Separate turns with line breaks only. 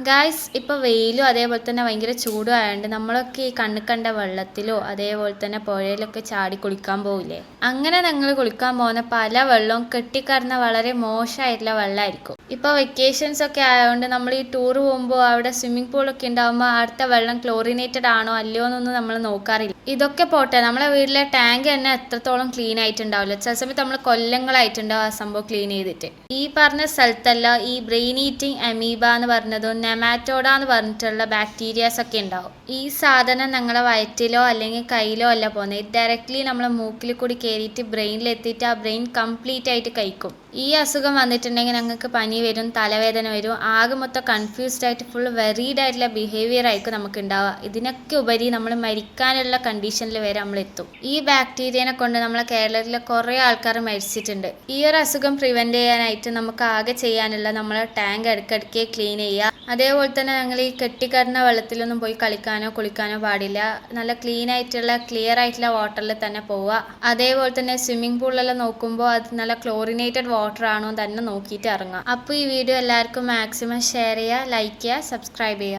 Guys ഇപ്പോൾ വെയിലും അതേപോലെ തന്നെ ഭയങ്കര ചൂടും ആയതുകൊണ്ട് നമ്മളൊക്കെ ഈ കണ്ണ് കണ്ട വെള്ളത്തിലോ അതേപോലെ തന്നെ പുഴയിലൊക്കെ ചാടി കുളിക്കാൻ പോവില്ലേ? അങ്ങനെ ഞങ്ങൾ കുളിക്കാൻ പോകുന്ന പല വെള്ളവും കെട്ടിക്കിടന്ന വളരെ മോശമായിട്ടുള്ള വെള്ളമായിരിക്കും. ഇപ്പോൾ വെക്കേഷൻസ് ഒക്കെ ആയതുകൊണ്ട് നമ്മൾ ഈ ടൂർ പോകുമ്പോൾ അവിടെ സ്വിമ്മിംഗ് പൂളൊക്കെ ഉണ്ടാകുമ്പോൾ അടുത്ത വെള്ളം ക്ലോറിനേറ്റഡ് ആണോ അല്ലയോ എന്നൊന്നും നമ്മൾ നോക്കാറില്ല. ഇതൊക്കെ പോട്ടെ, നമ്മളെ വീട്ടിലെ ടാങ്ക് തന്നെ എത്രത്തോളം ക്ലീൻ ആയിട്ടുണ്ടാവില്ല. ചില സമയത്ത് നമ്മൾ കൊല്ലങ്ങളായിട്ടുണ്ടാവും ആ സംഭവം ക്ലീൻ ചെയ്തിട്ട്. ഈ പറഞ്ഞ സ്ഥലത്തല്ല ഈ ബ്രെയിൻ ഈറ്റിംഗ് അമീബ എന്ന് പറഞ്ഞതും നെമാറ്റോഡ എന്ന് പറഞ്ഞിട്ടുള്ള ബാക്ടീരിയാസ് ഒക്കെ ഉണ്ടാവും. ഈ സാധനം ഞങ്ങളെ വയറ്റിലോ അല്ലെങ്കിൽ കയ്യിലോ അല്ല പോകുന്നത്. ഇത് ഡയറക്റ്റ്ലി നമ്മളെ മൂക്കിൽ കൂടി കയറിയിട്ട് ബ്രെയിനിൽ എത്തിയിട്ട് ആ ബ്രെയിൻ കംപ്ലീറ്റ് ആയിട്ട് കഴിക്കും. ഈ അസുഖം വന്നിട്ടുണ്ടെങ്കിൽ ഞങ്ങൾക്ക് പനി വരും, തലവേദന വരും, ആകെ മൊത്തം കൺഫ്യൂസ്ഡ് ആയിട്ട് ഫുൾ വെറീഡ് ആയിട്ടുള്ള ബിഹേവിയർ ആയിരിക്കും നമുക്ക് ഉണ്ടാവുക. ഇതിനൊക്കെ ഉപരി നമ്മൾ മരിക്കാനുള്ള കണ്ടീഷനിൽ വരെ നമ്മൾ എത്തും. ഈ ബാക്ടീരിയനെ കൊണ്ട് നമ്മളെ കേരളത്തിലെ കുറേ ആൾക്കാർ മരിച്ചിട്ടുണ്ട്. ഈ ഒരു അസുഖം പ്രിവെന്റ് ചെയ്യാനായിട്ട് നമുക്ക് ആകെ ചെയ്യാനുള്ള നമ്മളെ ടാങ്ക് ഇടയ്ക്കിടയ്ക്ക് ക്ലീൻ ചെയ്യുക. അതേപോലെ തന്നെ ഞങ്ങൾ ഈ കെട്ടിക്കിടന്ന വെള്ളത്തിലൊന്നും പോയി കളിക്കാനോ കുളിക്കാനോ പാടില്ല. നല്ല ക്ലീൻ ആയിട്ടുള്ള ക്ലിയർ ആയിട്ടുള്ള വാട്ടറിൽ തന്നെ പോവുക. അതേപോലെ തന്നെ സ്വിമ്മിംഗ് പൂളിലെല്ലാം നോക്കുമ്പോൾ അത് നല്ല ക്ലോറിനേറ്റഡ് വാട്ടർ ആണോ തന്നെ നോക്കിയിട്ട് ഇറങ്ങുക. അപ്പോൾ ഈ വീഡിയോ എല്ലാവർക്കും മാക്സിമം ഷെയർ ചെയ്യുക, ലൈക്ക് ചെയ്യുക, സബ്സ്ക്രൈബ് ചെയ്യുക.